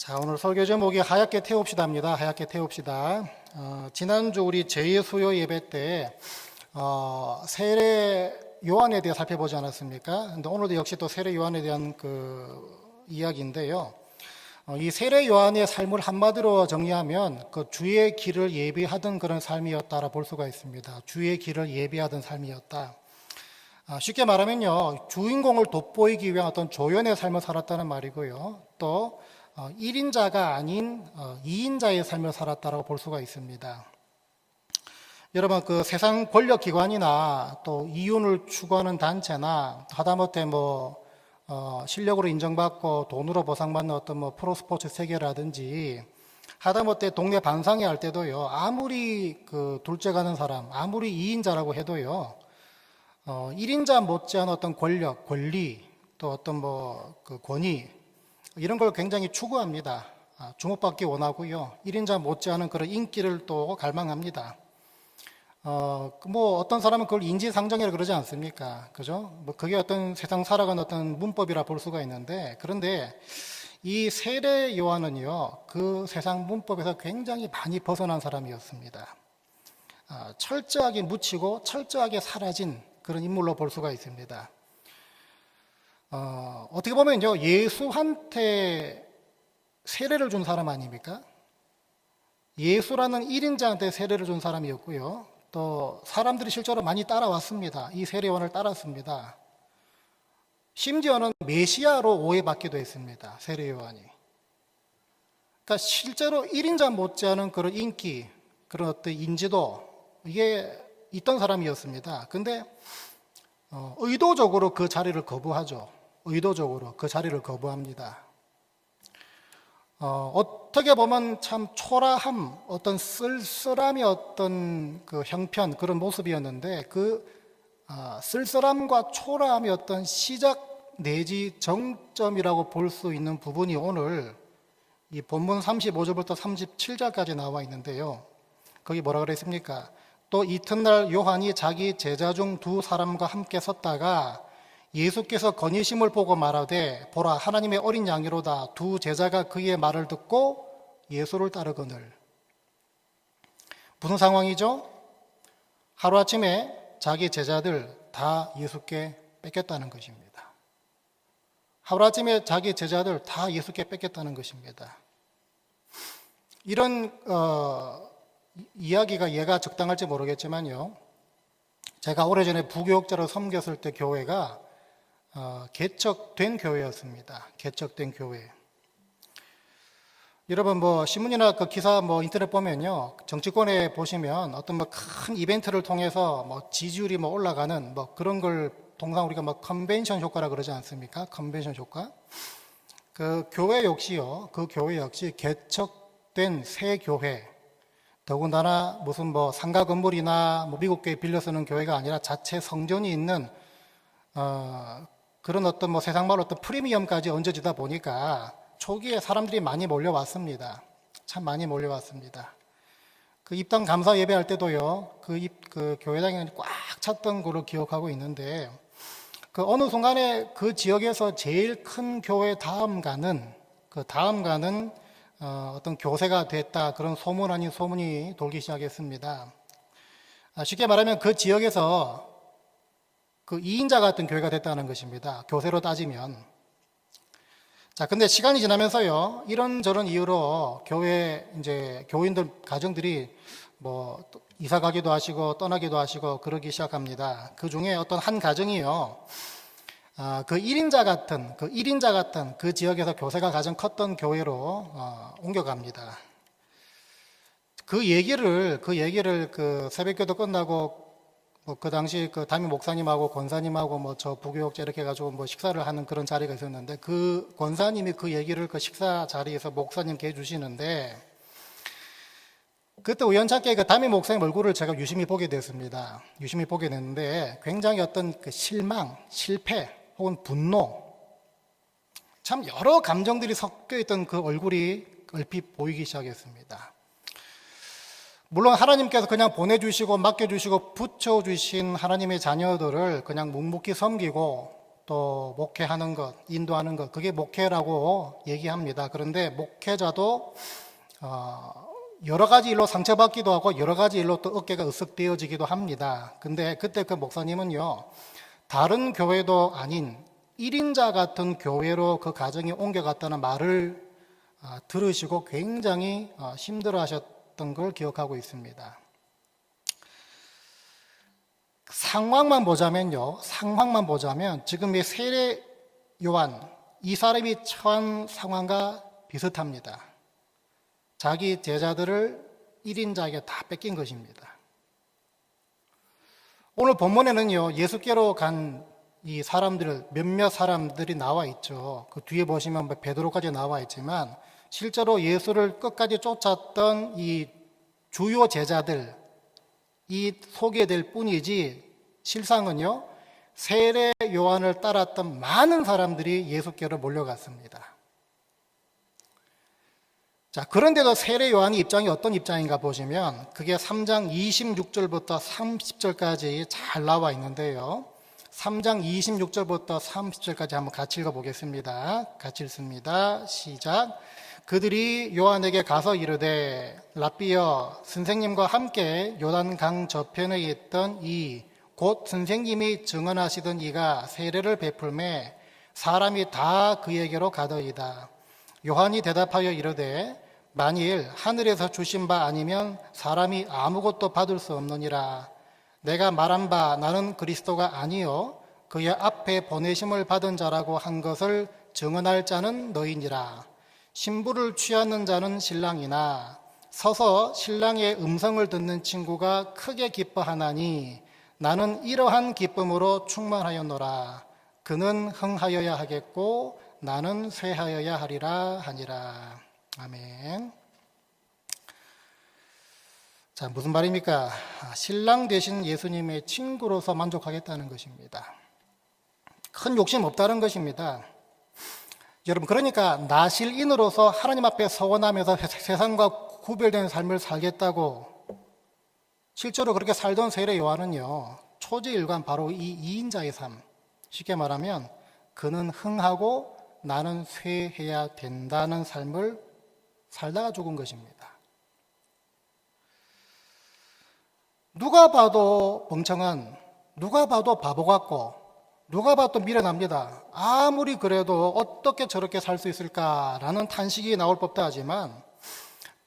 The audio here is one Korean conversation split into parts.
자, 오늘 설교 제목이 하얗게 태웁시다입니다. 하얗게 태웁시다. 지난주 우리 제2수요 예배 때 세례 요한에 대해 살펴보지 않았습니까? 근데 오늘도 역시 또 세례 요한에 대한 그 이야기인데요. 이 세례 요한의 삶을 한마디로 정리하면 그 주의 길을 예비하던 그런 삶이었다라 볼 수가 있습니다. 주의 길을 예비하던 삶이었다. 쉽게 말하면요, 주인공을 돋보이기 위한 어떤 조연의 삶을 살았다는 말이고요. 또 1인자가 아닌 2인자의 삶을 살았다라고 볼 수가 있습니다. 여러분, 그 세상 권력기관이나 또 이윤을 추구하는 단체나 하다못해 실력으로 인정받고 돈으로 보상받는 어떤 프로스포츠 세계라든지 하다못해 동네 반상회 할 때도요, 아무리 그 둘째 가는 사람, 아무리 2인자라고 해도요, 1인자 못지않은 어떤 권력, 권리, 또 어떤 그 권위, 이런 걸 굉장히 추구합니다. 주목받기 원하고요. 1인자 못지않은 그런 인기를 또 갈망합니다. 어떤 사람은 그걸 인지상정이라고 그러지 않습니까? 그죠? 그게 어떤 세상 살아가는 어떤 문법이라 볼 수가 있는데, 그런데 이 세례 요한은요, 그 세상 문법에서 굉장히 많이 벗어난 사람이었습니다. 철저하게 묻히고 철저하게 사라진 그런 인물로 볼 수가 있습니다. 어떻게 보면요, 예수한테 세례를 준 사람 아닙니까? 예수라는 1인자한테 세례를 준 사람이었고요. 또 사람들이 실제로 많이 따라왔습니다. 이 세례요한을 따랐습니다. 심지어는 메시아로 오해받기도 했습니다. 세례요한이. 그러니까 실제로 1인자 못지않은 그런 인기, 그런 어떤 인지도, 이게 있던 사람이었습니다. 근데 의도적으로 그 자리를 거부하죠. 의도적으로 그 자리를 거부합니다. 어떻게 보면 참 초라함, 어떤 쓸쓸함이 어떤 그 형편, 그런 모습이었는데 그 쓸쓸함과 초라함이 어떤 시작 내지 정점이라고 볼 수 있는 부분이 오늘 이 본문 35절부터 37절까지 나와 있는데요. 거기 뭐라 그랬습니까? 또 이튿날 요한이 자기 제자 중 두 사람과 함께 섰다가 예수께서 거니심을 보고 말하되 보라 하나님의 어린 양이로다. 두 제자가 그의 말을 듣고 예수를 따르거늘. 무슨 상황이죠? 하루아침에 자기 제자들 다 예수께 뺏겼다는 것입니다. 하루아침에 자기 제자들 다 예수께 뺏겼다는 것입니다. 이런 이야기가 얘가 적당할지 모르겠지만요, 제가 오래전에 부교육자로 섬겼을 때 교회가 개척된 교회였습니다. 개척된 교회. 여러분 신문이나 그 기사 인터넷 보면요, 정치권에 보시면 어떤 큰 이벤트를 통해서 지지율이 올라가는 그런 걸 통상 우리가 컨벤션 효과라 그러지 않습니까? 컨벤션 효과. 그 교회 역시요, 그 교회 역시 개척된 새 교회. 더군다나 무슨 상가 건물이나 미국 교회 빌려 쓰는 교회가 아니라 자체 성전이 있는 그런 어떤 세상 말로 어떤 프리미엄까지 얹어지다 보니까 초기에 사람들이 많이 몰려왔습니다. 참 많이 몰려왔습니다. 그 입당 감사 예배할 때도요, 그 교회당이 꽉 찼던 걸로 기억하고 있는데, 그 어느 순간에 그 지역에서 제일 큰 교회 다음가는 어떤 교세가 됐다, 그런 소문 아닌 소문이 돌기 시작했습니다. 쉽게 말하면 그 지역에서 그 2인자 같은 교회가 됐다는 것입니다. 교세로 따지면. 자, 근데 시간이 지나면서요, 이런저런 이유로 교인들 가정들이 이사 가기도 하시고 떠나기도 하시고 그러기 시작합니다. 그 중에 어떤 한 가정이요, 그 1인자 같은 그 지역에서 교세가 가장 컸던 교회로 옮겨갑니다. 그 얘기를 그 새벽기도 끝나고 그 당시 그 담임 목사님하고 권사님하고 저 부교육자 이렇게 해가지고 식사를 하는 그런 자리가 있었는데, 그 권사님이 그 얘기를 그 식사 자리에서 목사님께 해주시는데, 그때 우연찮게 그 담임 목사님 얼굴을 제가 유심히 보게 됐습니다. 유심히 보게 됐는데 굉장히 어떤 그 실망, 실패 혹은 분노, 참 여러 감정들이 섞여 있던 그 얼굴이 얼핏 보이기 시작했습니다. 물론 하나님께서 그냥 보내주시고 맡겨주시고 붙여주신 하나님의 자녀들을 그냥 묵묵히 섬기고 또 목회하는 것, 인도하는 것, 그게 목회라고 얘기합니다. 그런데 목회자도 여러 가지 일로 상처받기도 하고 여러 가지 일로 또 어깨가 으쓱되어지기도 합니다. 근데 그때 그 목사님은요, 다른 교회도 아닌 1인자 같은 교회로 그 가정이 옮겨갔다는 말을 들으시고 굉장히 힘들어하셨던 걸 기억하고 있습니다. 상황만 보자면 지금 이 세례 요한, 이 사람이 처한 상황과 비슷합니다. 자기 제자들을 1인자에게 다 뺏긴 것입니다. 오늘 본문에는요, 예수께로 간 이 사람들, 몇몇 사람들이 나와 있죠. 그 뒤에 보시면 베드로까지 나와 있지만 실제로 예수를 끝까지 쫓았던 이 주요 제자들, 이 소개될 뿐이지 실상은요, 세례 요한을 따랐던 많은 사람들이 예수께로 몰려갔습니다. 자, 그런데도 세례 요한의 입장이 어떤 입장인가 보시면 그게 3장 26절부터 30절까지 잘 나와 있는데요. 3장 26절부터 30절까지 한번 같이 읽어보겠습니다. 같이 읽습니다. 시작. 그들이 요한에게 가서 이르되 랍비여, 선생님과 함께 요단강 저편에 있던 곧 선생님이 증언하시던 이가 세례를 베풀매 사람이 다 그에게로 가더이다. 요한이 대답하여 이르되 만일 하늘에서 주신 바 아니면 사람이 아무것도 받을 수 없느니라. 내가 말한 바 나는 그리스도가 아니요 그의 앞에 보내심을 받은 자라고 한 것을 증언할 자는 너희니라. 신부를 취하는 자는 신랑이나 서서 신랑의 음성을 듣는 친구가 크게 기뻐하나니 나는 이러한 기쁨으로 충만하였노라. 그는 흥하여야 하겠고 나는 쇠하여야 하리라 하니라. 아멘. 자, 무슨 말입니까? 신랑 되신 예수님의 친구로서 만족하겠다는 것입니다. 큰 욕심 없다는 것입니다. 여러분, 그러니까 나실인으로서 하나님 앞에 서원하면서 세상과 구별된 삶을 살겠다고 실제로 그렇게 살던 세례 요한은요, 초지일관 바로 이 2인자의 삶, 쉽게 말하면 그는 흥하고 나는 쇠해야 된다는 삶을 살다가 죽은 것입니다. 누가 봐도 멍청한, 누가 봐도 바보 같고 누가 봐도 미련합니다. 아무리 그래도 어떻게 저렇게 살 수 있을까라는 탄식이 나올 법도 하지만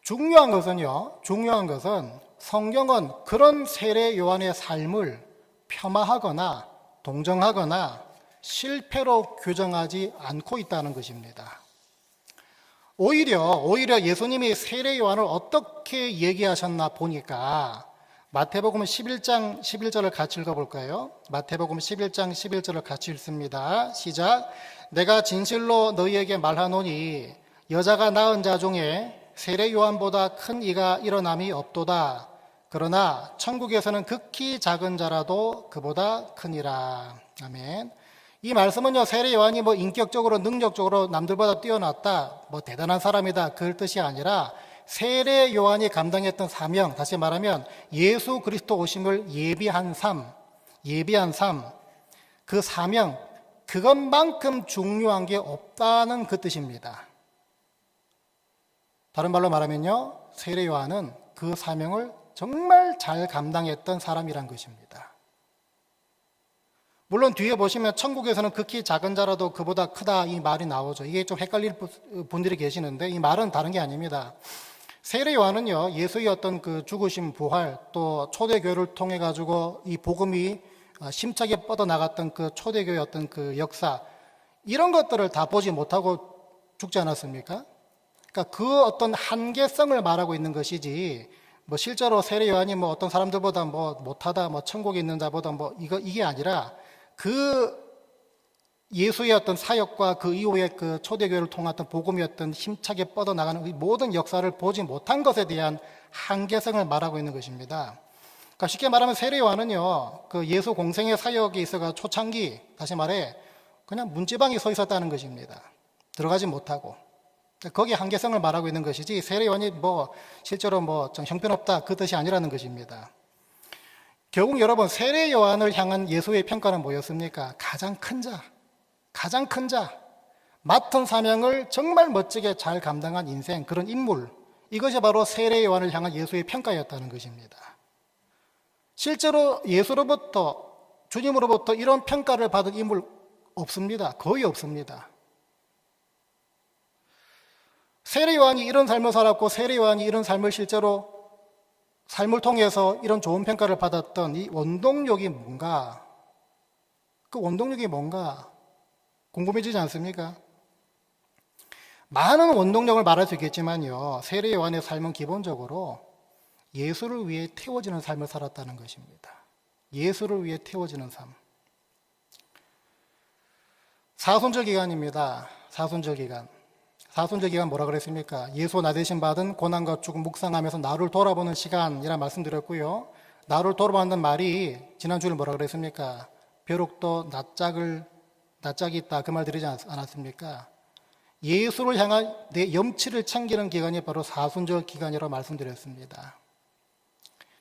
중요한 것은 성경은 그런 세례 요한의 삶을 폄하하거나 동정하거나 실패로 규정하지 않고 있다는 것입니다. 오히려 예수님이 세례 요한을 어떻게 얘기하셨나 보니까 마태복음 11장 11절을 같이 읽어볼까요? 마태복음 11장 11절을 같이 읽습니다. 시작. 내가 진실로 너희에게 말하노니 여자가 낳은 자 중에 세례 요한보다 큰 이가 일어남이 없도다. 그러나 천국에서는 극히 작은 자라도 그보다 크니라. 아멘. 이 말씀은요, 세례 요한이 인격적으로 능력적으로 남들보다 뛰어났다, 대단한 사람이다, 그럴 뜻이 아니라 세례 요한이 감당했던 사명, 다시 말하면 예수 그리스도 오심을 예비한 삶, 그 사명, 그것만큼 중요한 게 없다는 그 뜻입니다. 다른 말로 말하면요, 세례 요한은 그 사명을 정말 잘 감당했던 사람이란 것입니다. 물론 뒤에 보시면 천국에서는 극히 작은 자라도 그보다 크다 이 말이 나오죠. 이게 좀 헷갈릴 분들이 계시는데 이 말은 다른 게 아닙니다. 세례 요한은요, 예수의 어떤 그 죽으심 부활 또 초대교회를 통해 가지고 이 복음이 심차게 뻗어나갔던 그 초대교회의 어떤 그 역사, 이런 것들을 다 보지 못하고 죽지 않았습니까? 그러니까 그 어떤 한계성을 말하고 있는 것이지 실제로 세례 요한이 어떤 사람들보다 못하다, 천국에 있는 자보다 이게 아니라 그 예수의 어떤 사역과 그 이후에 그 초대교회를 통했던 복음이었던 힘차게 뻗어나가는 이 모든 역사를 보지 못한 것에 대한 한계성을 말하고 있는 것입니다. 그러니까 쉽게 말하면 세례 요한은요, 그 예수 공생의 사역에 있어가 초창기, 다시 말해 그냥 문지방에 서 있었다는 것입니다. 들어가지 못하고. 거기에 한계성을 말하고 있는 것이지 세례 요한이 실제로 좀 형편없다 그 뜻이 아니라는 것입니다. 결국 여러분, 세례 요한을 향한 예수의 평가는 뭐였습니까? 가장 큰 자, 가장 큰 자, 맡은 사명을 정말 멋지게 잘 감당한 인생, 그런 인물, 이것이 바로 세례 요한을 향한 예수의 평가였다는 것입니다. 실제로 예수로부터, 주님으로부터 이런 평가를 받은 인물 없습니다. 거의 없습니다. 세례 요한이 이런 삶을 살았고 세례 요한이 이런 삶을 실제로 삶을 통해서 이런 좋은 평가를 받았던 이 원동력이 뭔가, 그 원동력이 뭔가 궁금해지지 않습니까? 많은 원동력을 말할 수 있겠지만요, 세례 요한의 삶은 기본적으로 예수를 위해 태워지는 삶을 살았다는 것입니다. 예수를 위해 태워지는 삶. 사순절 기간입니다. 사순절 기간. 사순절 기간 뭐라 그랬습니까? 예수 나 대신 받은 고난과 죽음 묵상하면서 나를 돌아보는 시간이라 말씀드렸고요. 나를 돌아보는 말이 지난주에 뭐라 그랬습니까? 벼룩도 낯짝이 있다, 그 말 드리지 않았습니까? 예수를 향한 내 염치를 챙기는 기간이 바로 사순절 기간이라고 말씀드렸습니다.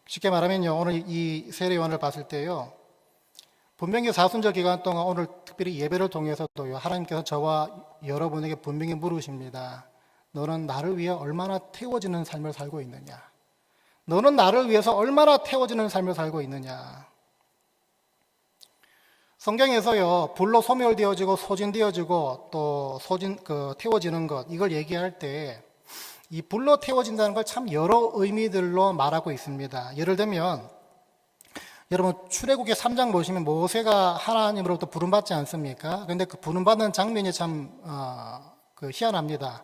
쉽게 말하면요, 오늘 이 세례 요한을 봤을 때요, 분명히 사순절 기간 동안 오늘 특별히 예배를 통해서도요, 하나님께서 저와 여러분에게 분명히 물으십니다. 너는 나를 위해 얼마나 태워지는 삶을 살고 있느냐? 너는 나를 위해서 얼마나 태워지는 삶을 살고 있느냐? 성경에서요, 불로 소멸되어지고 소진되어지고 또 태워지는 것, 이걸 얘기할 때 이 불로 태워진다는 걸 참 여러 의미들로 말하고 있습니다. 예를 들면 여러분 출애굽기 3장 보시면 모세가 하나님으로부터 부름받지 않습니까? 그런데 그 부름받는 장면이 참 희한합니다.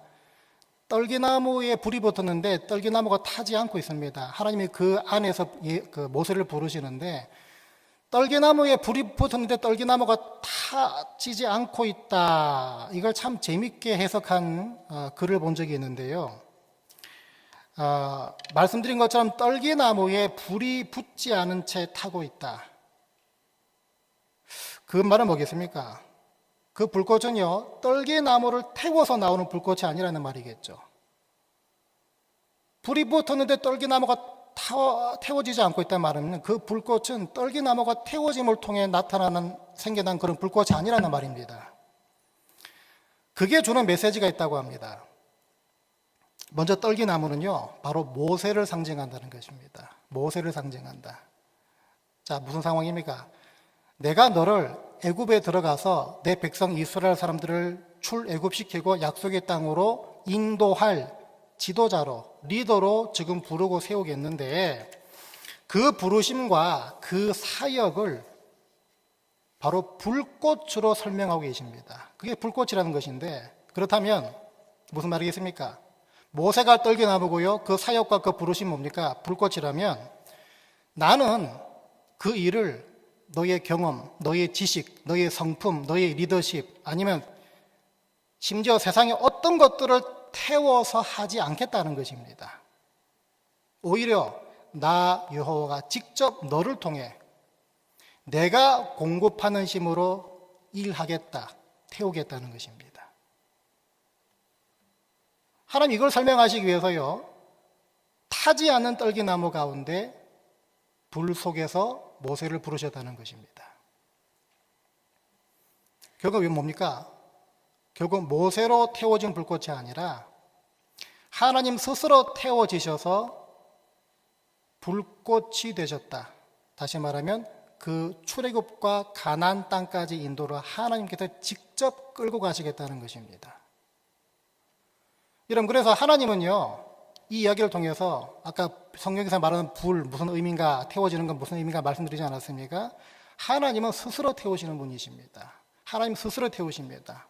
떨기나무에 불이 붙었는데 떨기나무가 타지 않고 있습니다. 하나님이 그 안에서 모세를 부르시는데 떨기나무에 불이 붙었는데 떨기나무가 타지지 않고 있다. 이걸 참 재밌게 해석한 글을 본 적이 있는데요. 말씀드린 것처럼 떨기나무에 불이 붙지 않은 채 타고 있다. 그 말은 뭐겠습니까? 그 불꽃은요, 떨기나무를 태워서 나오는 불꽃이 아니라는 말이겠죠. 불이 붙었는데 떨기나무가 태워지지 않고 있다는 말은 그 불꽃은 떨기나무가 태워짐을 통해 생겨난 그런 불꽃이 아니라는 말입니다. 그게 주는 메시지가 있다고 합니다. 먼저 떨기나무는요, 바로 모세를 상징한다는 것입니다. 모세를 상징한다. 자, 무슨 상황입니까? 내가 너를 애굽에 들어가서 내 백성 이스라엘 사람들을 출애굽시키고 약속의 땅으로 인도할 지도자로, 리더로 지금 부르고 세우겠는데 그 부르심과 그 사역을 바로 불꽃으로 설명하고 계십니다. 그게 불꽃이라는 것인데, 그렇다면 무슨 말이겠습니까? 모세가 떨기나무고요, 그 사역과 그 부르심 뭡니까? 불꽃이라면 나는 그 일을 너의 경험, 너의 지식, 너의 성품, 너의 리더십, 아니면 심지어 세상의 어떤 것들을 태워서 하지 않겠다는 것입니다. 오히려 나 여호와가 직접 너를 통해 내가 공급하는 힘으로 일하겠다, 태우겠다는 것입니다. 하나님 이걸 설명하시기 위해서요, 타지 않는 떨기나무 가운데 불 속에서 모세를 부르셨다는 것입니다. 결국 이건 뭡니까? 결국 모세로 태워진 불꽃이 아니라 하나님 스스로 태워지셔서 불꽃이 되셨다. 다시 말하면 그 출애굽과 가나안 땅까지 인도를 하나님께서 직접 끌고 가시겠다는 것입니다. 여러분, 그래서 하나님은요, 이 이야기를 통해서 아까 성경에서 말하는 불 무슨 의미인가, 태워지는 건 무슨 의미인가 말씀드리지 않았습니까? 하나님은 스스로 태우시는 분이십니다. 하나님 스스로 태우십니다.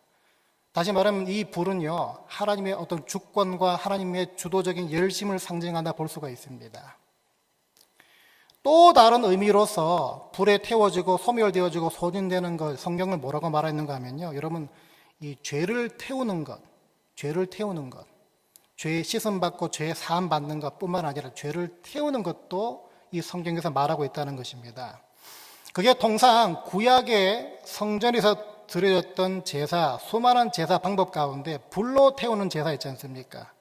다시 말하면 이 불은요, 하나님의 어떤 주권과 하나님의 주도적인 열심을 상징한다 볼 수가 있습니다. 또 다른 의미로서 불에 태워지고 소멸되어지고 소진되는 것, 성경을 뭐라고 말하는가 하면요, 여러분, 이 죄를 태우는 것, 죄 씻음받고 죄 사함받는 것뿐만 아니라 죄를 태우는 것도 이 성경에서 말하고 있다는 것입니다. 그게 통상 구약의 성전에서 드려졌던 제사, 수많은 제사 방법 가운데 불로 태우는 제사 있지 않습니까?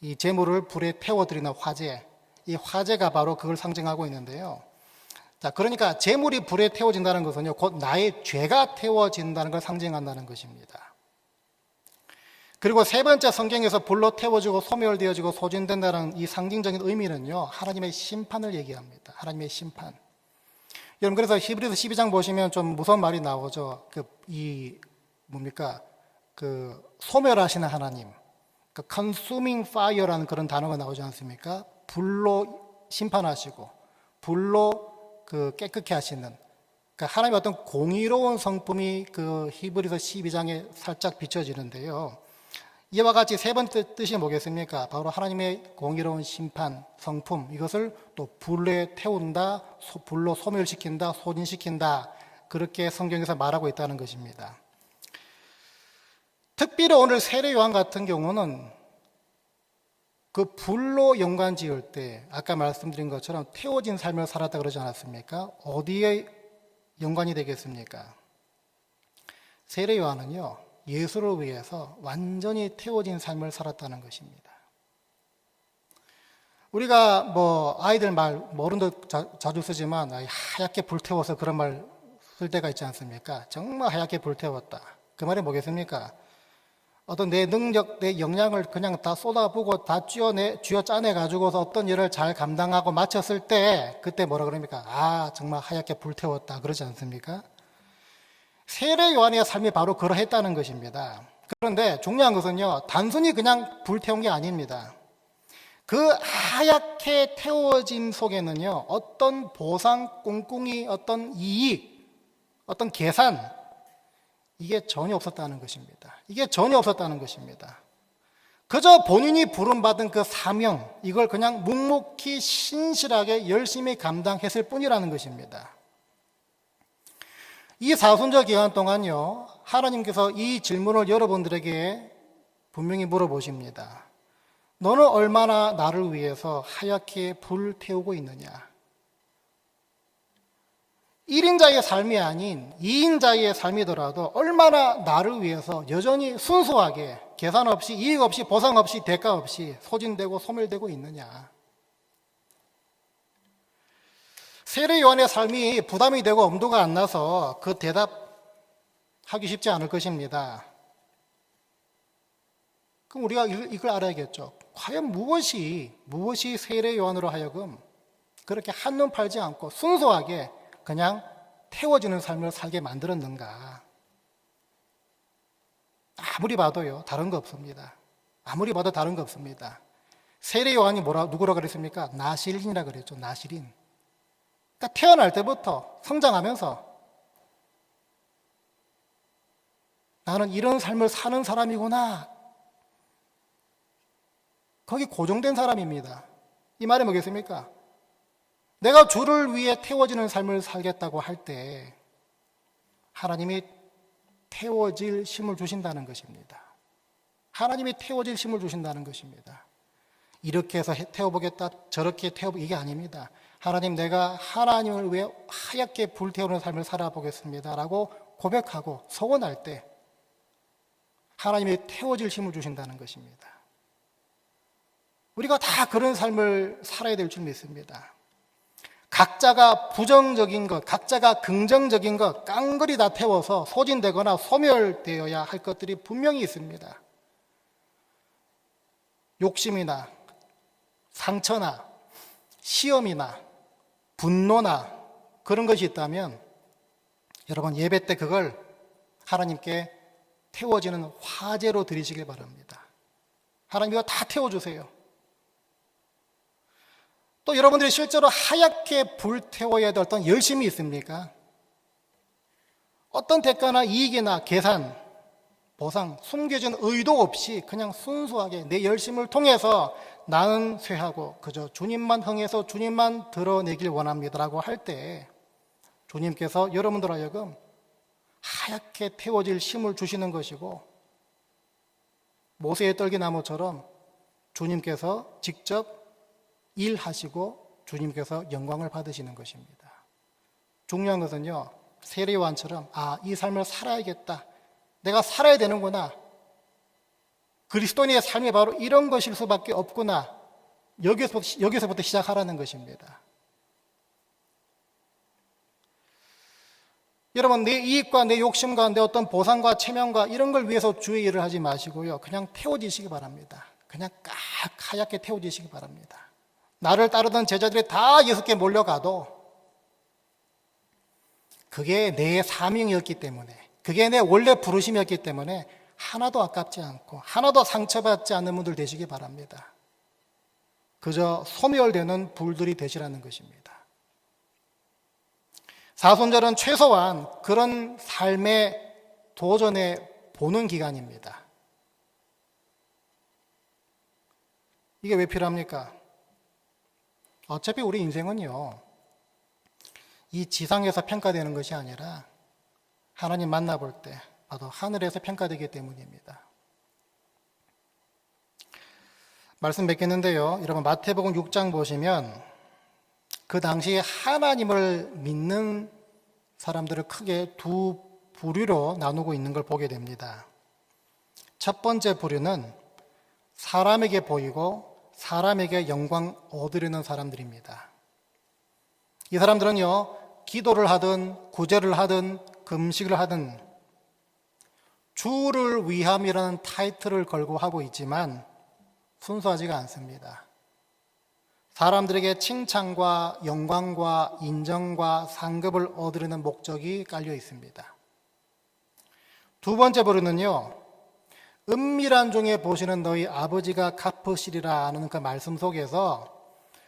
이 제물을 불에 태워드리는 화제, 이 화제가 바로 그걸 상징하고 있는데요. 자, 그러니까 재물이 불에 태워진다는 것은요, 곧 나의 죄가 태워진다는 걸 상징한다는 것입니다. 그리고 세 번째, 성경에서 불로 태워지고 소멸되어지고 소진된다는 이 상징적인 의미는요, 하나님의 심판을 얘기합니다. 하나님의 심판. 여러분, 그래서 히브리서 12장 보시면 좀 무서운 말이 나오죠. 소멸하시는 하나님. consuming fire라는 그런 단어가 나오지 않습니까? 불로 심판하시고, 불로 깨끗게 하시는. 그러니까 하나님의 어떤 공의로운 성품이 히브리서 12장에 살짝 비춰지는데요. 이와 같이 세 번째 뜻이 뭐겠습니까? 바로 하나님의 공의로운 심판, 성품, 이것을 또 불에 태운다, 불로 소멸시킨다, 소진시킨다, 그렇게 성경에서 말하고 있다는 것입니다. 특별히 오늘 세례 요한 같은 경우는 그 불로 연관 지을 때 아까 말씀드린 것처럼 태워진 삶을 살았다 그러지 않았습니까? 어디에 연관이 되겠습니까? 세례 요한은요, 예수를 위해서 완전히 태워진 삶을 살았다는 것입니다. 우리가 아이들 말 어른도 자주 쓰지만 하얗게 불태워서 그런 말 쓸 때가 있지 않습니까? 정말 하얗게 불태웠다. 그 말이 뭐겠습니까? 어떤 내 능력, 내 역량을 그냥 다 쏟아부고 다 쥐어짜내 가지고서 어떤 일을 잘 감당하고 마쳤을 때 그때 뭐라 그럽니까? 정말 하얗게 불태웠다 그러지 않습니까? 세례 요한의 삶이 바로 그러했다는 것입니다. 그런데 중요한 것은요, 단순히 그냥 불태운 게 아닙니다. 그 하얗게 태워짐 속에는요, 어떤 보상, 꿍꿍이, 어떤 이익, 어떤 계산, 이게 전혀 없었다는 것입니다. 이게 전혀 없었다는 것입니다. 그저 본인이 부름받은 그 사명, 이걸 그냥 묵묵히 신실하게 열심히 감당했을 뿐이라는 것입니다. 이 사순절 기간 동안요, 하나님께서 이 질문을 여러분들에게 분명히 물어보십니다. 너는 얼마나 나를 위해서 하얗게 불태우고 있느냐? 1인자의 삶이 아닌 2인자의 삶이더라도 얼마나 나를 위해서 여전히 순수하게 계산 없이 이익 없이 보상 없이 대가 없이 소진되고 소멸되고 있느냐? 세례 요한의 삶이 부담이 되고 엄두가 안 나서 그 대답하기 쉽지 않을 것입니다. 그럼 우리가 이걸 알아야겠죠. 과연 무엇이 세례 요한으로 하여금 그렇게 한눈 팔지 않고 순수하게 그냥 태워지는 삶을 살게 만들었는가? 아무리 봐도요, 다른 거 없습니다. 아무리 봐도 다른 거 없습니다. 세례 요한이 누구라고 그랬습니까? 나실인이라고 그랬죠. 나실인. 그러니까 태어날 때부터 성장하면서 나는 이런 삶을 사는 사람이구나. 거기 고정된 사람입니다. 이 말이 뭐겠습니까? 내가 주를 위해 태워지는 삶을 살겠다고 할 때 하나님이 태워질 힘을 주신다는 것입니다. 하나님이 태워질 힘을 주신다는 것입니다. 이렇게 해서 태워보겠다, 저렇게 이게 아닙니다. 하나님, 내가 하나님을 위해 하얗게 불태우는 삶을 살아보겠습니다 라고 고백하고 소원할 때 하나님이 태워질 힘을 주신다는 것입니다. 우리가 다 그런 삶을 살아야 될 줄 믿습니다. 각자가 부정적인 것, 각자가 긍정적인 것 깡그리 다 태워서 소진되거나 소멸되어야 할 것들이 분명히 있습니다. 욕심이나 상처나 시험이나 분노나 그런 것이 있다면 여러분 예배 때 그걸 하나님께 태워지는 화제로 드리시길 바랍니다. 하나님 이거 다 태워주세요. 또 여러분들이 실제로 하얗게 불태워야 될 어떤 열심이 있습니까? 어떤 대가나 이익이나 계산, 보상, 숨겨진 의도 없이 그냥 순수하게 내 열심을 통해서 나는 쇠하고 그저 주님만 흥해서 주님만 드러내길 원합니다라고 할 때 주님께서 여러분들 하여금 하얗게 태워질 힘을 주시는 것이고 모세의 떨기나무처럼 주님께서 직접 일하시고 주님께서 영광을 받으시는 것입니다. 중요한 것은요, 세례 요한처럼 이 삶을 살아야겠다, 내가 살아야 되는구나, 그리스도인의 삶이 바로 이런 것일 수밖에 없구나, 여기서부터 시작하라는 것입니다. 여러분, 내 이익과 내 욕심과 내 어떤 보상과 체면과 이런 걸 위해서 주의 일을 하지 마시고요. 그냥 태워지시기 바랍니다. 그냥 하얗게 태워지시기 바랍니다. 나를 따르던 제자들이 다 6개 몰려가도 그게 내 사명이었기 때문에, 그게 내 원래 부르심이었기 때문에 하나도 아깝지 않고 하나도 상처받지 않는 분들 되시기 바랍니다. 그저 소멸되는 불들이 되시라는 것입니다. 사순절은 최소한 그런 삶의 도전에 보는 기간입니다. 이게 왜 필요합니까? 어차피 우리 인생은요, 이 지상에서 평가되는 것이 아니라 하나님 만나볼 때 바로 하늘에서 평가되기 때문입니다. 말씀 뵙겠는데요, 여러분 마태복음 6장 보시면 그 당시 하나님을 믿는 사람들을 크게 두 부류로 나누고 있는 걸 보게 됩니다. 첫 번째 부류는 사람에게 보이고 사람에게 영광 얻으려는 사람들입니다. 이 사람들은요, 기도를 하든 구제를 하든 금식을 하든 주를 위함이라는 타이틀을 걸고 하고 있지만 순수하지가 않습니다. 사람들에게 칭찬과 영광과 인정과 상급을 얻으려는 목적이 깔려 있습니다. 두 번째 부류는요, 은밀한 중에 보시는 너희 아버지가 갚으시리라 하는 그 말씀 속에서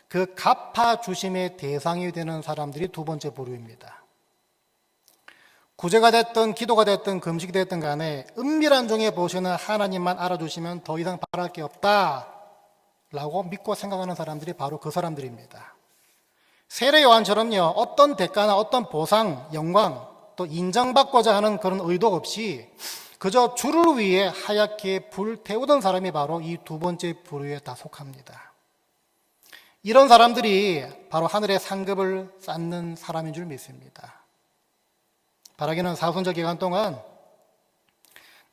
그 갚아주심의 대상이 되는 사람들이 두 번째 부류입니다. 구제가 됐든 기도가 됐든 금식이 됐든 간에 은밀한 중에 보시는 하나님만 알아주시면 더 이상 바랄 게 없다 라고 믿고 생각하는 사람들이 바로 그 사람들입니다. 세례 요한처럼요, 어떤 대가나 어떤 보상, 영광, 또 인정받고자 하는 그런 의도 없이 그저 주를 위해 하얗게 불태우던 사람이 바로 이 두 번째 부류에 다 속합니다. 이런 사람들이 바로 하늘의 상급을 쌓는 사람인 줄 믿습니다. 바라기는 사순절 기간 동안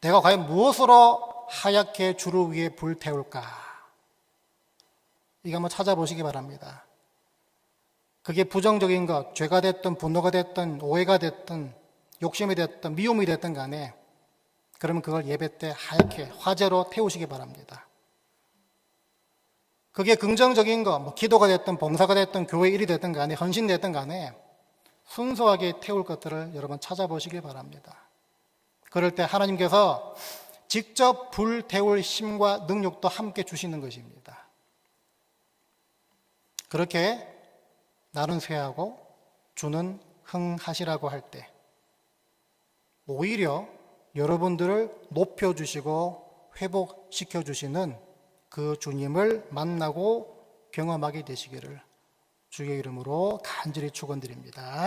내가 과연 무엇으로 하얗게 주를 위해 불태울까? 이거 한번 찾아보시기 바랍니다. 그게 부정적인 것, 죄가 됐든 분노가 됐든 오해가 됐든 욕심이 됐든 미움이 됐든 간에 그러면 그걸 예배 때 하얗게 화제로 태우시기 바랍니다. 그게 긍정적인 것, 뭐 기도가 됐든 봉사가 됐든 교회 일이 됐든 간에 헌신 됐든 간에 순수하게 태울 것들을 여러분 찾아보시기 바랍니다. 그럴 때 하나님께서 직접 불태울 힘과 능력도 함께 주시는 것입니다. 그렇게 나는 쇠하고 주는 흥하시라고 할 때 오히려 여러분들을 높여주시고 회복시켜주시는 그 주님을 만나고 경험하게 되시기를 주의 이름으로 간절히 축원드립니다.